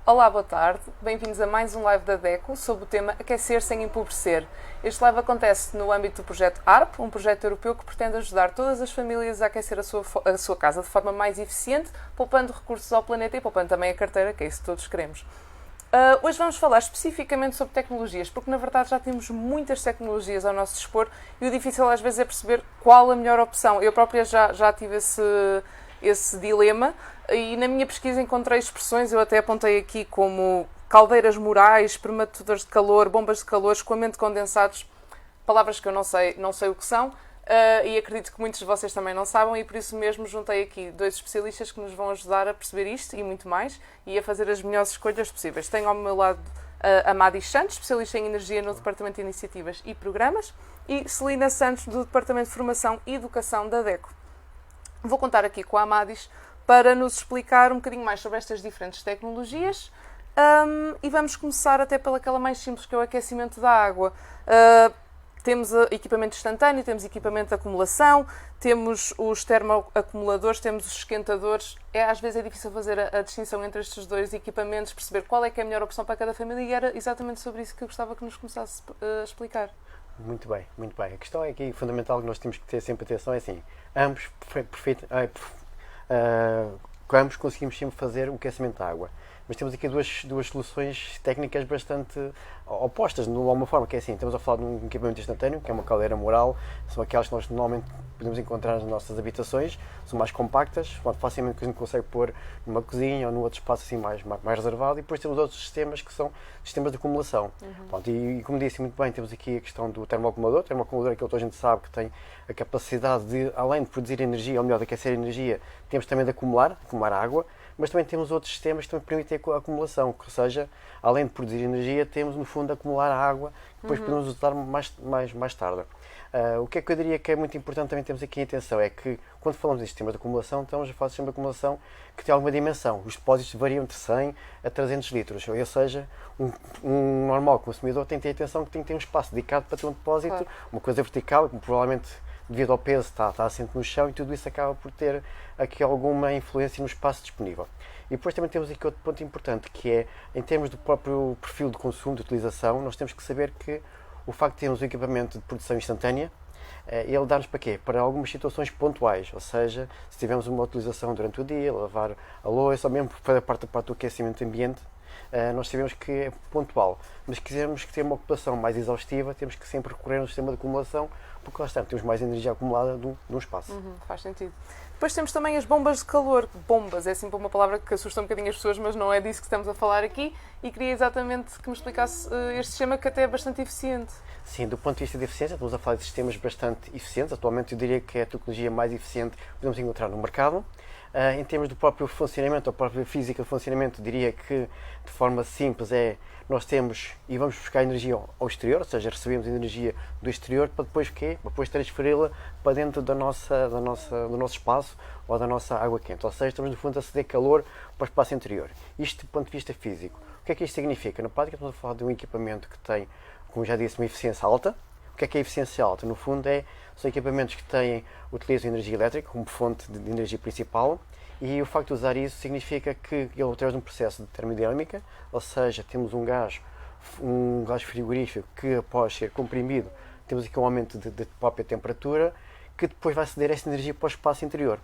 Olá, boa tarde. Bem-vindos a mais um live da DECO sobre o tema Aquecer sem empobrecer. Este live acontece no âmbito do projeto ARP, um projeto europeu que pretende ajudar todas as famílias a aquecer a sua casa de forma mais eficiente, poupando recursos ao planeta e poupando também a carteira, que é isso que todos queremos. Hoje vamos falar especificamente sobre tecnologias, porque na verdade já temos muitas tecnologias ao nosso dispor e o difícil às vezes é perceber qual a melhor opção. Eu própria já tive esse dilema e na minha pesquisa encontrei expressões, eu até apontei aqui como caldeiras murais, espermatadores de calor, bombas de calor, escoamento de condensados, palavras que eu não sei o que são. E acredito que muitos de vocês também não sabem e por isso mesmo juntei aqui dois especialistas que nos vão ajudar a perceber isto e muito mais e a fazer as melhores escolhas possíveis. Tenho ao meu lado a Madis Santos, especialista em energia no Departamento de Iniciativas e Programas, e Celina Santos, do Departamento de Formação e Educação da DECO. Vou contar aqui com a Madis para nos explicar um bocadinho mais sobre estas diferentes tecnologias e vamos começar até pelaquela mais simples, que é o aquecimento da água. Temos equipamento instantâneo, temos equipamento de acumulação, temos os termoacumuladores, temos os esquentadores. Às vezes é difícil fazer a distinção entre estes dois equipamentos, perceber qual é que é a melhor opção para cada família e era exatamente sobre isso que eu gostava que nos começasse a explicar. Muito bem, muito bem. A questão é que fundamental que nós temos que ter sempre atenção é assim, ambos conseguimos sempre fazer o aquecimento da água. Mas temos aqui duas soluções técnicas bastante opostas, de alguma forma, que é assim, estamos a falar de um equipamento instantâneo, que é uma caldeira mural, são aquelas que nós normalmente podemos encontrar nas nossas habitações, são mais compactas, facilmente a gente consegue pôr numa cozinha ou num outro espaço assim mais reservado, e depois temos outros sistemas que são sistemas de acumulação. Pronto, e como disse muito bem, temos aqui a questão do termoacumulador. O termoacumulador é aquele que a gente sabe que tem a capacidade de, além de produzir energia, ou melhor, de aquecer energia, temos também de acumular água, mas também temos outros sistemas que também permitem a acumulação, ou seja, além de produzir energia, temos no fundo acumular a água que depois podemos usar mais tarde. O que é que eu diria que é muito importante também temos aqui em atenção é que quando falamos de sistemas de acumulação, estamos a falar de sistema de acumulação que tem alguma dimensão. Os depósitos variam entre 100 a 300 litros, ou seja, um normal consumidor tem que ter atenção que tem que ter um espaço dedicado para ter um depósito, claro. Uma coisa vertical, que provavelmente devido ao peso está assente no chão e tudo isso acaba por ter aqui alguma influência no espaço disponível. E depois também temos aqui outro ponto importante, que é, em termos do próprio perfil de consumo, de utilização, nós temos que saber que o facto de termos um equipamento de produção instantânea, ele dá-nos para quê? Para algumas situações pontuais, ou seja, se tivermos uma utilização durante o dia, lavar a louça, ou mesmo para a parte do aquecimento do ambiente, nós sabemos que é pontual, mas se quisermos ter uma ocupação mais exaustiva, temos que sempre recorrer a um sistema de acumulação, porque lá está, temos mais energia acumulada num espaço. Faz sentido. Depois temos também as bombas de calor. Bombas é sempre uma palavra que assusta um bocadinho as pessoas, mas não é disso que estamos a falar aqui, e queria exatamente que me explicasse este sistema que até é bastante eficiente. Sim, do ponto de vista de eficiência, estamos a falar de sistemas bastante eficientes. Atualmente eu diria que é a tecnologia mais eficiente que podemos encontrar no mercado. Em termos do próprio funcionamento, a própria física de funcionamento, diria que de forma simples nós temos e vamos buscar energia ao exterior, ou seja, recebemos energia do exterior para depois quê? Para depois transferi-la para dentro do nosso espaço ou da nossa água quente. Ou seja, estamos no fundo a ceder calor para o espaço interior. Isto do ponto de vista físico. O que é que isto significa? Na prática estamos a falar de um equipamento que tem, como já disse, uma eficiência alta. O que é a eficiência alta? No fundo são equipamentos que utilizam energia elétrica como fonte de energia principal, e o facto de usar isso significa que ele, através de um processo de termodinâmica, ou seja, temos um gás frigorífico que, após ser comprimido, temos aqui um aumento de própria temperatura, que depois vai ceder essa energia para o espaço interior.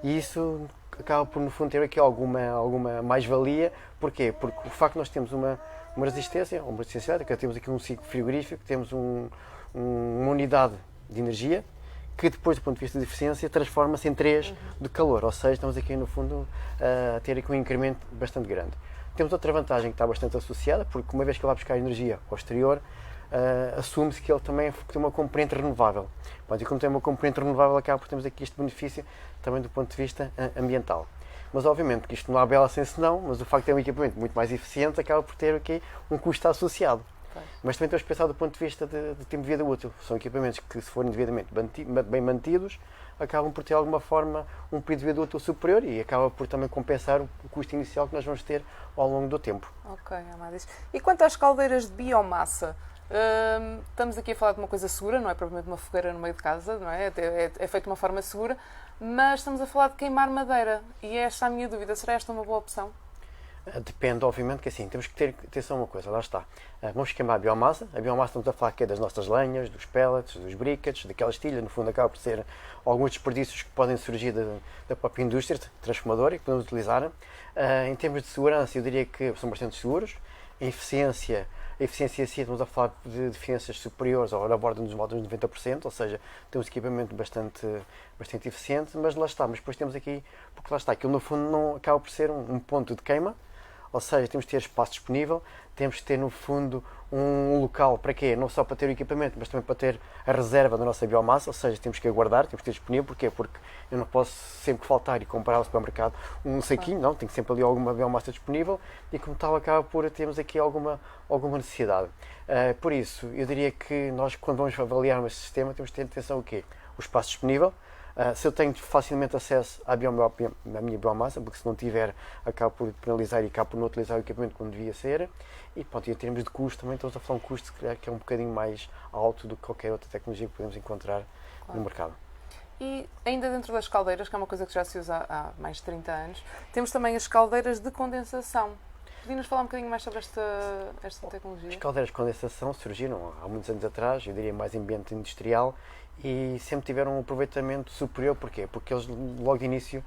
E isso acaba por, no fundo, ter aqui alguma mais-valia. Porquê? Porque o facto de nós termos uma resistência elétrica, temos aqui um ciclo frigorífico, temos uma unidade de energia, que depois, do ponto de vista de eficiência, transforma-se em 3 de calor, ou seja, estamos aqui no fundo a ter aqui um incremento bastante grande. Temos outra vantagem que está bastante associada, porque uma vez que ele vai buscar energia ao exterior, assume-se que ele também tem uma componente renovável. E como tem uma componente renovável, acaba por termos aqui este benefício também do ponto de vista ambiental. Mas obviamente que isto não há bela sem senão, mas o facto de ter um equipamento muito mais eficiente acaba por ter aqui um custo associado. Mas também temos que pensar do ponto de vista de tempo de vida útil. São equipamentos que, se forem devidamente bem mantidos, acabam por ter, de alguma forma, um período de vida útil superior e acaba por também compensar o custo inicial que nós vamos ter ao longo do tempo. Ok, Amadis. E quanto às caldeiras de biomassa? Estamos aqui a falar de uma coisa segura, não é propriamente uma fogueira no meio de casa, não é? É feito de uma forma segura, mas estamos a falar de queimar madeira. E esta é a minha dúvida. Será esta uma boa opção? Depende, obviamente, que assim, temos que ter atenção a uma coisa, lá está. Vamos queimar a biomassa estamos a falar aqui das nossas lenhas, dos pellets, dos briquettes, daquela estilha, no fundo acaba por ser alguns desperdícios que podem surgir da própria indústria transformadora e que podemos utilizar. Em termos de segurança, eu diria que são bastante seguros. A eficiência sim, estamos a falar de eficiências superiores ou na borda dos modos de 90%, ou seja, temos equipamento bastante eficiente, mas lá está, mas depois temos aqui, porque lá está, aquilo no fundo não acaba por ser um ponto de queima, ou seja, temos que ter espaço disponível, temos que ter no fundo um local para quê? Não só para ter o equipamento, mas também para ter a reserva da nossa biomassa, ou seja, temos que aguardar, temos que ter disponível, porquê? Porque eu não posso sempre faltar e comprar ao supermercado um saquinho, não, tenho sempre ali alguma biomassa disponível e como tal acaba por termos aqui alguma necessidade. Por isso, eu diria que nós quando vamos avaliar este sistema temos que ter atenção ao quê? O espaço disponível. Se eu tenho facilmente acesso à minha biomassa, porque se não tiver, acabo por penalizar e acabo por não utilizar o equipamento como devia ser. E pronto, em termos de custo, também estamos a falar um custo que é um bocadinho mais alto do que qualquer outra tecnologia que podemos encontrar no mercado. E ainda dentro das caldeiras, que é uma coisa que já se usa há mais de 30 anos, temos também as caldeiras de condensação. Podias falar um bocadinho mais sobre esta tecnologia? As caldeiras de condensação surgiram há muitos anos atrás, eu diria mais em ambiente industrial, e sempre tiveram um aproveitamento superior. Porquê? Porque eles logo de início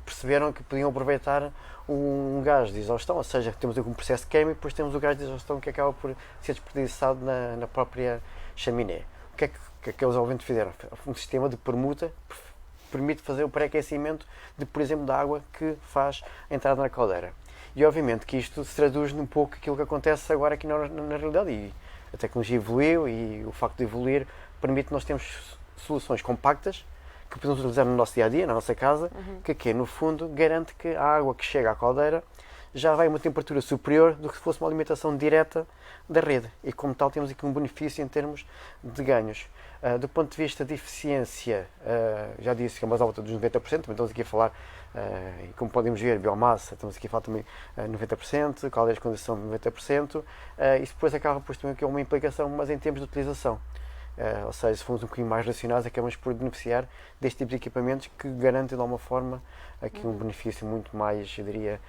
perceberam que podiam aproveitar um gás de exaustão, ou seja, temos um processo de queima e depois temos o gás de exaustão que acaba por ser desperdiçado na própria chaminé. O que é que eles obviamente fizeram? Um sistema de permuta permite fazer o pré-aquecimento de, por exemplo, da água que faz a entrada na caldeira. E obviamente que isto se traduz num pouco aquilo que acontece agora aqui na realidade, e a tecnologia evoluiu e o facto de evoluir permite nós termos soluções compactas que podemos utilizar no nosso dia-a-dia, na nossa casa, que no fundo garante que a água que chega à caldeira já vai a uma temperatura superior do que se fosse uma alimentação direta da rede e como tal temos aqui um benefício em termos de ganhos. Do ponto de vista de eficiência, já disse que é mais alta dos 90%, também estamos aqui a falar, e como podemos ver, biomassa, estamos aqui a falar também 90%, caldeiras de condensação 90%, isso depois acaba por ter uma implicação, mas em termos de utilização. Ou seja, se formos um bocadinho mais racionais, acabamos por beneficiar deste tipo de equipamentos que garantem de alguma forma aqui um benefício muito mais, eu diria,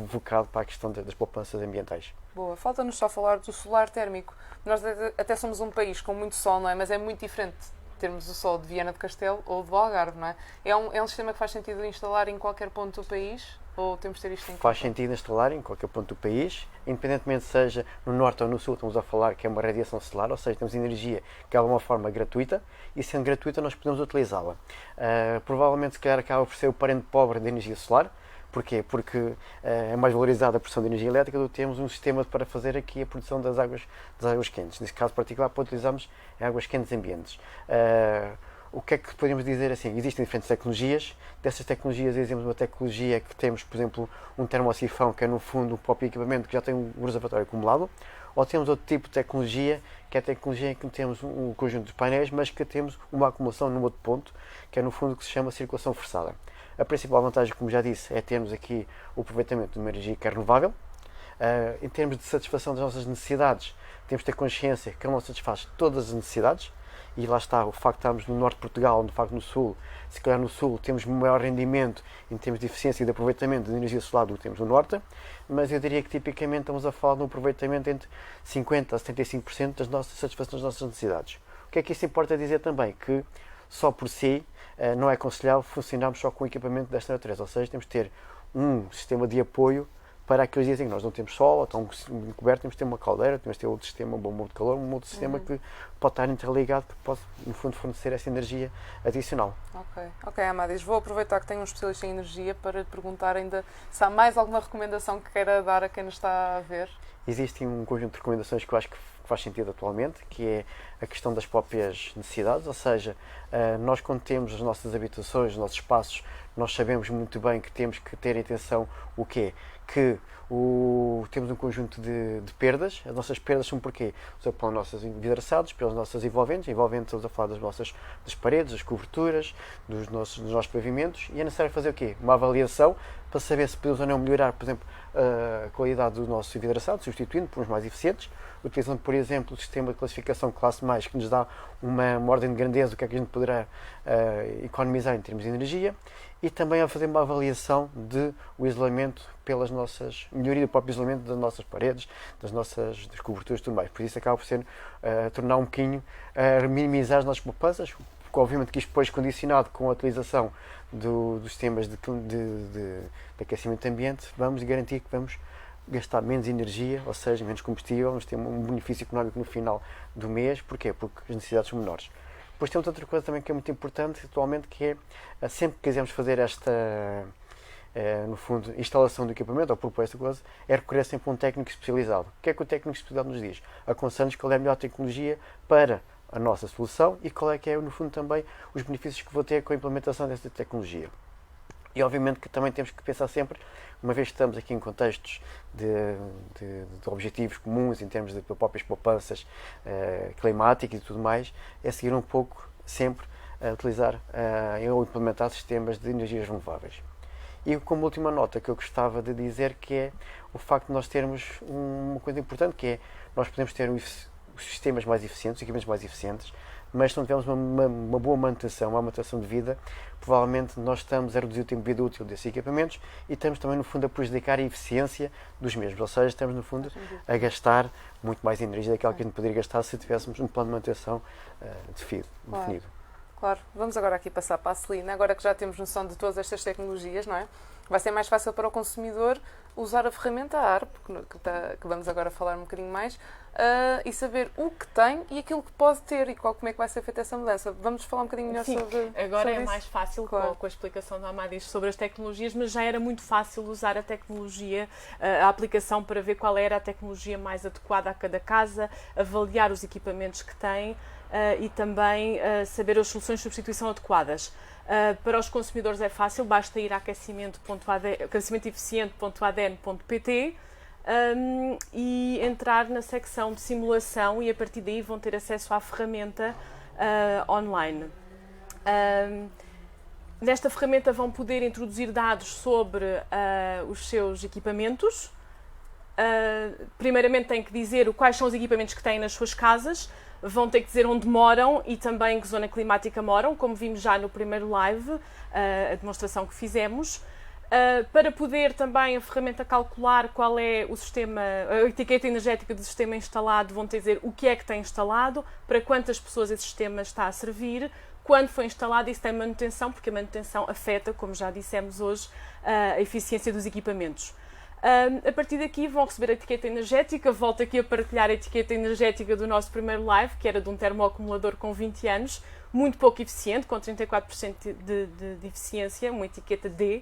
focado para a questão das poupanças ambientais. Boa, falta-nos só falar do solar térmico. Nós até somos um país com muito sol, não é? Mas é muito diferente termos o sol de Viana do Castelo ou do Algarve, não é? É um sistema que faz sentido instalar em qualquer ponto do país? Ou temos de ter isto em conta? Faz sentido instalar em qualquer ponto do país, independentemente seja no norte ou no sul, estamos a falar que é uma radiação solar, ou seja, temos energia que é de uma forma gratuita e sendo gratuita nós podemos utilizá-la. Provavelmente se calhar acaba por ser o parente pobre da energia solar. Porquê? Porque é mais valorizada a produção de energia elétrica do que temos um sistema para fazer aqui a produção das águas quentes. Neste caso particular, para utilizarmos águas quentes ambientes. O que é que podemos dizer assim? Existem diferentes tecnologias. Dessas tecnologias, exemplo, uma tecnologia que temos, por exemplo, um termosifão, que é no fundo o próprio equipamento que já tem um reservatório acumulado. Ou temos outro tipo de tecnologia, que é a tecnologia em que temos um conjunto de painéis, mas que temos uma acumulação num outro ponto, que é no fundo o que se chama circulação forçada. A principal vantagem, como já disse, é termos aqui o aproveitamento de uma energia que é renovável. Em termos de satisfação das nossas necessidades, temos de ter consciência que ele não satisfaz todas as necessidades. E lá está, o facto de estarmos no norte de Portugal, de facto no sul, se calhar no sul temos maior rendimento em termos de eficiência e de aproveitamento de energia solar do que temos no norte, mas eu diria que tipicamente estamos a falar de um aproveitamento entre 50% a 75% das nossas satisfações das nossas necessidades. O que é que isso importa dizer também? Que só por si não é aconselhável funcionarmos só com equipamento desta natureza, ou seja, temos de ter um sistema de apoio para aqueles dias em que nós não temos sol, ou estão cobertos, temos de ter uma caldeira, temos de ter outro sistema, um bomba de calor, um outro sistema que pode estar interligado, que pode, no fundo, fornecer essa energia adicional. Ok, Amadis, vou aproveitar que tenho um especialista em energia para lhe perguntar ainda se há mais alguma recomendação que queira dar a quem nos está a ver. Existe um conjunto de recomendações que eu acho que faz sentido atualmente, que é a questão das próprias necessidades, ou seja, nós quando temos as nossas habitações, os nossos espaços, nós sabemos muito bem que temos que ter atenção o quê? Que temos um conjunto de perdas. As nossas perdas são porquê? São pelos nossos vidraçados, pelas nossas envolventes, estamos a falar das paredes, das coberturas, dos nossos pavimentos, e é necessário fazer o quê? Uma avaliação para saber se podemos ou não melhorar, por exemplo, a qualidade do nosso vidraçado, substituindo por uns mais eficientes, utilizando, por exemplo, o sistema de classificação classe mais, que nos dá uma ordem de grandeza, o que é que a gente poderá economizar em termos de energia. e também a fazer uma avaliação de o isolamento pelas nossas, melhoria do próprio isolamento das nossas paredes, das coberturas e tudo mais. Por isso acaba por ser tornar um bocadinho, minimizar as nossas poupanças, porque obviamente que isto depois condicionado com a utilização dos sistemas de aquecimento do ambiente, vamos garantir que vamos gastar menos energia, ou seja, menos combustível, vamos ter um benefício económico no final do mês. Porquê? Porque as necessidades são menores. Depois temos outra coisa também que é muito importante atualmente, que é, sempre que quisermos fazer esta, no fundo, instalação do equipamento, ou propor esta coisa, é recorrer sempre a um técnico especializado. O que é que o técnico especializado nos diz? Aconselha-nos qual é a melhor tecnologia para a nossa solução e qual é que é, no fundo, também os benefícios que vou ter com a implementação desta tecnologia. E obviamente que também temos que pensar sempre, uma vez que estamos aqui em contextos de objetivos comuns em termos de próprias poupanças climáticas e tudo mais, é seguir um pouco sempre a utilizar ou implementar sistemas de energias renováveis. E como última nota que eu gostava de dizer, que é o facto de nós termos uma coisa importante, que é nós podemos ter os sistemas mais eficientes, os equipamentos mais eficientes, mas se não tivermos uma boa manutenção, uma manutenção de vida, provavelmente nós estamos a reduzir o tempo de vida útil desses equipamentos e estamos também, no fundo, a prejudicar a eficiência dos mesmos. Ou seja, estamos, no fundo, a gastar muito mais energia daquela que a gente poderia gastar se tivéssemos um plano de manutenção definido. Claro. Vamos agora aqui passar para a Celina, agora que já temos noção de todas estas tecnologias, não é? Vai ser mais fácil para o consumidor usar a ferramenta ARP, que vamos agora falar um bocadinho mais, e saber o que tem e aquilo que pode ter e como é que vai ser feita essa mudança. Vamos falar um bocadinho melhor sobre agora sobre é mais fácil, claro, com a explicação da Amadis sobre as tecnologias, mas já era muito fácil usar a tecnologia, a aplicação, para ver qual era a tecnologia mais adequada a cada casa, avaliar os equipamentos que tem e também saber as soluções de substituição adequadas. Para os consumidores é fácil, basta ir a aquecimentoeficiente.adn.pt e entrar na secção de simulação, e a partir daí vão ter acesso à ferramenta online. Nesta ferramenta vão poder introduzir dados sobre os seus equipamentos. Primeiramente têm que dizer quais são os equipamentos que têm nas suas casas, vão ter que dizer onde moram e também que zona climática moram, como vimos já no primeiro live, a demonstração que fizemos. Para poder também a ferramenta calcular qual é o sistema, a etiqueta energética do sistema instalado, vão ter que dizer o que é que tem instalado, para quantas pessoas esse sistema está a servir, quando foi instalado e se tem manutenção, porque a manutenção afeta, como já dissemos hoje, a eficiência dos equipamentos. A partir daqui vão receber a etiqueta energética. Volto aqui a partilhar a etiqueta energética do nosso primeiro live, que era de um termoacumulador com 20 anos, muito pouco eficiente, com 34% de eficiência, uma etiqueta D.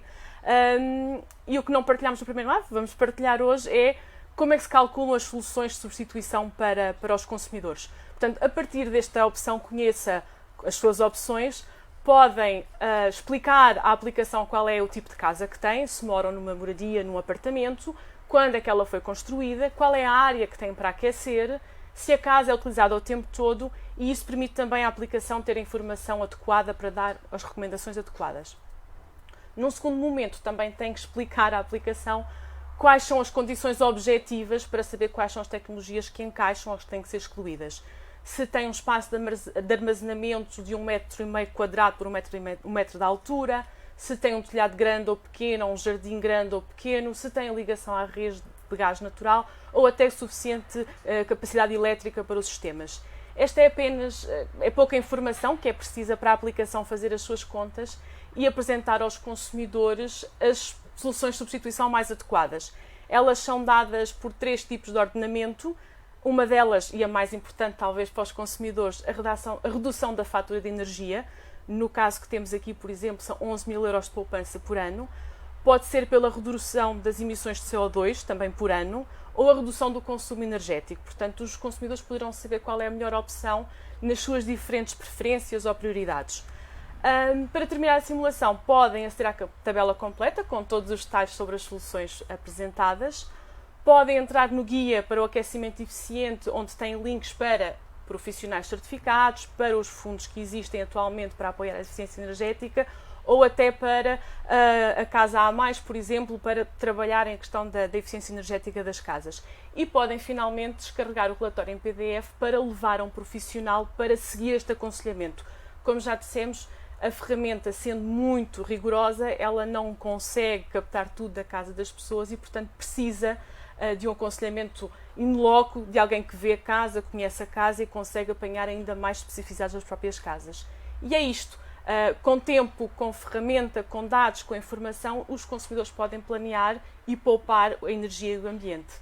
E o que não partilhámos no primeiro live, vamos partilhar hoje, é como é que se calculam as soluções de substituição para os consumidores. Portanto, a partir desta opção, conheça as suas opções, podem explicar à aplicação qual é o tipo de casa que têm, se moram numa moradia, num apartamento, quando é que ela foi construída, qual é a área que têm para aquecer, se a casa é utilizada o tempo todo, e isso permite também à aplicação ter a informação adequada para dar as recomendações adequadas. Num segundo momento, também tem que explicar à aplicação quais são as condições objetivas para saber quais são as tecnologias que encaixam ou que têm que ser excluídas. Se tem um espaço de armazenamento de 1,5 m quadrado por 1 metro de altura, se tem um telhado grande ou pequeno, ou um jardim grande ou pequeno, se tem ligação à rede de gás natural ou até suficiente capacidade elétrica para os sistemas. Esta é pouca informação que é precisa para a aplicação fazer as suas contas e apresentar aos consumidores as soluções de substituição mais adequadas. Elas são dadas por 3 tipos de ordenamento. Uma delas, e a mais importante talvez para os consumidores, a redução da fatura de energia. No caso que temos aqui, por exemplo, são 11 mil euros de poupança por ano. Pode ser pela redução das emissões de CO2, também por ano, ou a redução do consumo energético. Portanto, os consumidores poderão saber qual é a melhor opção nas suas diferentes preferências ou prioridades. Para terminar a simulação, podem aceder à tabela completa, com todos os detalhes sobre as soluções apresentadas. Podem entrar no guia para o aquecimento eficiente, onde tem links para profissionais certificados, para os fundos que existem atualmente para apoiar a eficiência energética, ou até para a Casa A+, por exemplo, para trabalhar em questão da eficiência energética das casas. E podem finalmente descarregar o relatório em PDF para levar a um profissional para seguir este aconselhamento. Como já dissemos, a ferramenta, sendo muito rigorosa, ela não consegue captar tudo da casa das pessoas e, portanto, precisa de um aconselhamento in loco, de alguém que vê a casa, conhece a casa e consegue apanhar ainda mais especificidades das próprias casas. E é isto. Com tempo, com ferramenta, com dados, com informação, os consumidores podem planear e poupar a energia do ambiente.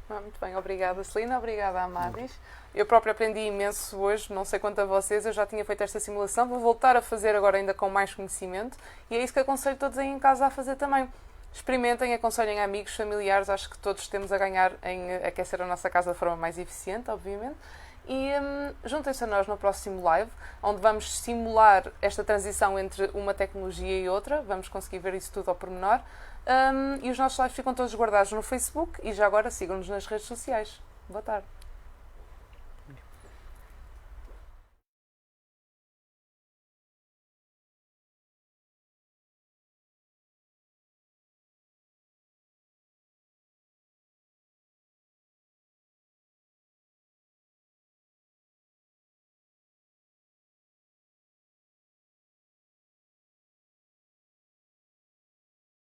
Muito bem, obrigada Celina, obrigada Amadis. Eu própria aprendi imenso hoje, não sei quanto a vocês, eu já tinha feito esta simulação, vou voltar a fazer agora ainda com mais conhecimento e é isso que aconselho todos aí em casa a fazer também. Experimentem, aconselhem amigos, familiares, acho que todos temos a ganhar em aquecer a nossa casa de forma mais eficiente, obviamente. E juntem-se a nós no próximo live, onde vamos simular esta transição entre uma tecnologia e outra, vamos conseguir ver isso tudo ao pormenor. E os nossos lives ficam todos guardados no Facebook e já agora sigam-nos nas redes sociais. Boa tarde.